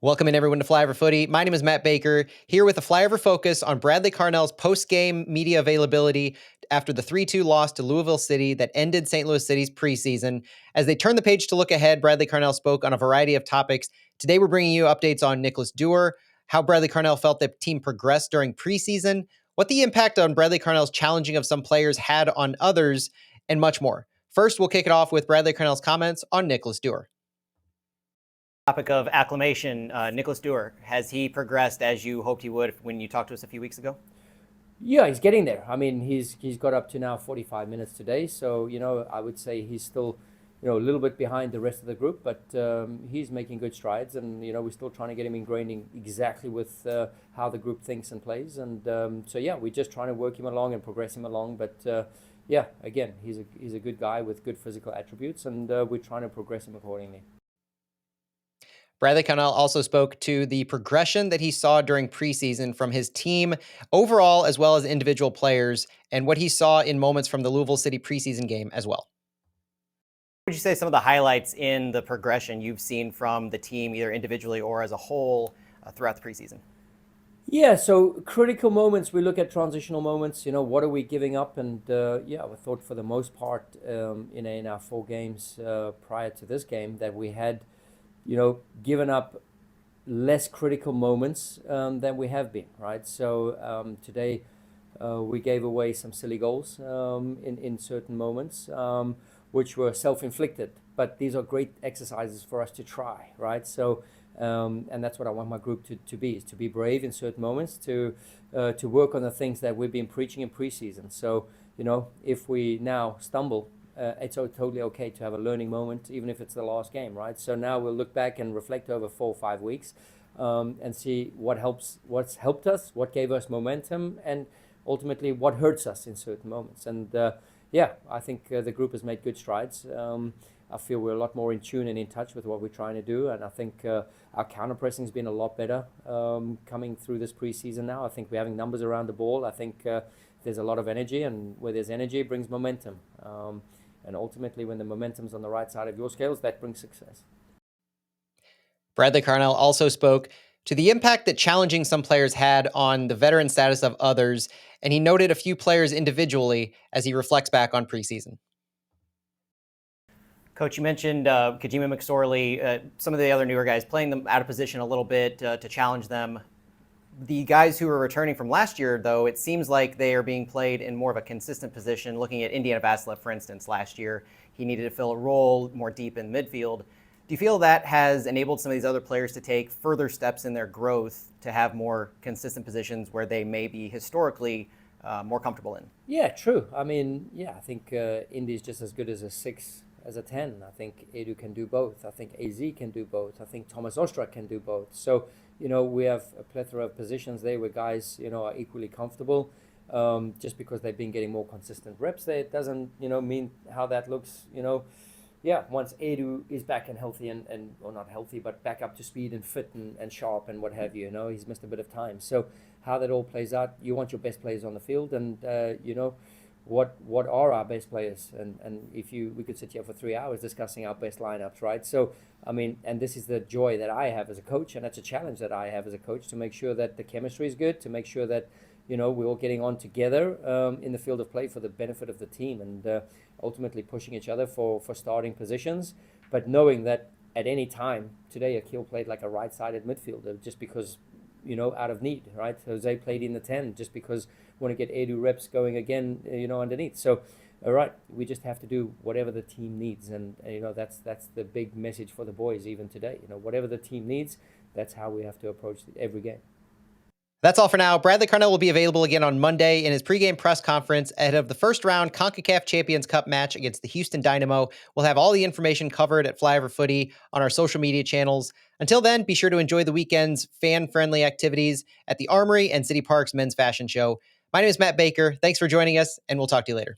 Welcome in everyone to Flyover Footy. My name is Matt Baker, here with a Flyover focus on Bradley Carnell's post-game media availability after the 3-2 loss to Louisville City that ended St. Louis City's preseason. As they turn the page to look ahead, Bradley Carnell spoke on a variety of topics. Today we're bringing you updates on Nikolas Dyhr, how Bradley Carnell felt the team progressed during preseason, what the impact on Bradley Carnell's challenging of some players had on others, and much more. First, we'll kick it off with Bradley Carnell's comments on Nikolas Dyhr. Topic of acclamation, Nikolas Dyhr, has he progressed as you hoped he would when you talked to us a few weeks ago? Yeah, he's getting there. I mean, he's got up to now 45 minutes today. So, I would say he's still, a little bit behind the rest of the group, but he's making good strides. And, we're still trying to get him ingrained exactly with how the group thinks and plays. And we're just trying to work him along and progress him along. But again, he's a good guy with good physical attributes, and we're trying to progress him accordingly. Bradley Carnell also spoke to the progression that he saw during preseason from his team overall, as well as individual players, and what he saw in moments from the Louisville City preseason game as well. What would you say some of the highlights in the progression you've seen from the team, either individually or as a whole, throughout the preseason? Yeah, so critical moments, we look at transitional moments, what are we giving up? And we thought for the most part in our 4 games prior to this game that we had given up less critical moments than we have been, right? So today we gave away some silly goals in certain moments, which were self-inflicted. But these are great exercises for us to try, right? So, and that's what I want my group to be, is to be brave in certain moments, to work on the things that we've been preaching in preseason. So, if we now stumble, it's totally okay to have a learning moment, even if it's the last game, right? So now we'll look back and reflect over 4 or 5 weeks and see what's helped us, what gave us momentum, and ultimately what hurts us in certain moments. And I think the group has made good strides. I feel we're a lot more in tune and in touch with what we're trying to do. And I think our counter-pressing has been a lot better coming through this preseason now. I think we're having numbers around the ball. I think there's a lot of energy, and where there's energy, it brings momentum. And ultimately, when the momentum's on the right side of your scales, that brings success. Bradley Carnell also spoke to the impact that challenging some players had on the veteran status of others, and he noted a few players individually as he reflects back on preseason. Coach, you mentioned Kajima McSorley, some of the other newer guys playing them out of position a little bit to challenge them. The guys who are returning from last year, though, it seems like they are being played in more of a consistent position. Looking at Indiana Vasilev, for instance, last year, he needed to fill a role more deep in midfield. Do you feel that has enabled some of these other players to take further steps in their growth to have more consistent positions where they may be historically more comfortable in? Yeah, true. I mean, I think Indy's just as good as a 6 as a 10. I think Edu can do both. I think AZ can do both. I think Thomas Ostrak can do both. So, we have a plethora of positions there where guys, are equally comfortable. Just because they've been getting more consistent reps there, it doesn't, mean how that looks, once Edu is back and healthy and or not healthy, but back up to speed and fit and sharp and what have you, he's missed a bit of time. So how that all plays out, you want your best players on the field, and, what are our best players? And we could sit here for 3 hours discussing our best lineups, right? So, I mean, and this is the joy that I have as a coach, and that's a challenge that I have as a coach, to make sure that the chemistry is good, to make sure that, we're all getting on together in the field of play for the benefit of the team, and ultimately pushing each other for starting positions, but knowing that at any time today, Akil played like a right-sided midfielder just because, out of need, right? Jose played in the 10 just because we want to get Edu reps going again, underneath. So, all right, we just have to do whatever the team needs, and that's the big message for the boys even today. Whatever the team needs, that's how we have to approach every game. That's all for now. Bradley Carnell will be available again on Monday in his pregame press conference ahead of the first round CONCACAF Champions Cup match against the Houston Dynamo. We'll have all the information covered at Flyover Footy on our social media channels. Until then, be sure to enjoy the weekend's fan-friendly activities at the Armory and City Park's Men's Fashion Show. My name is Matt Baker. Thanks for joining us, and we'll talk to you later.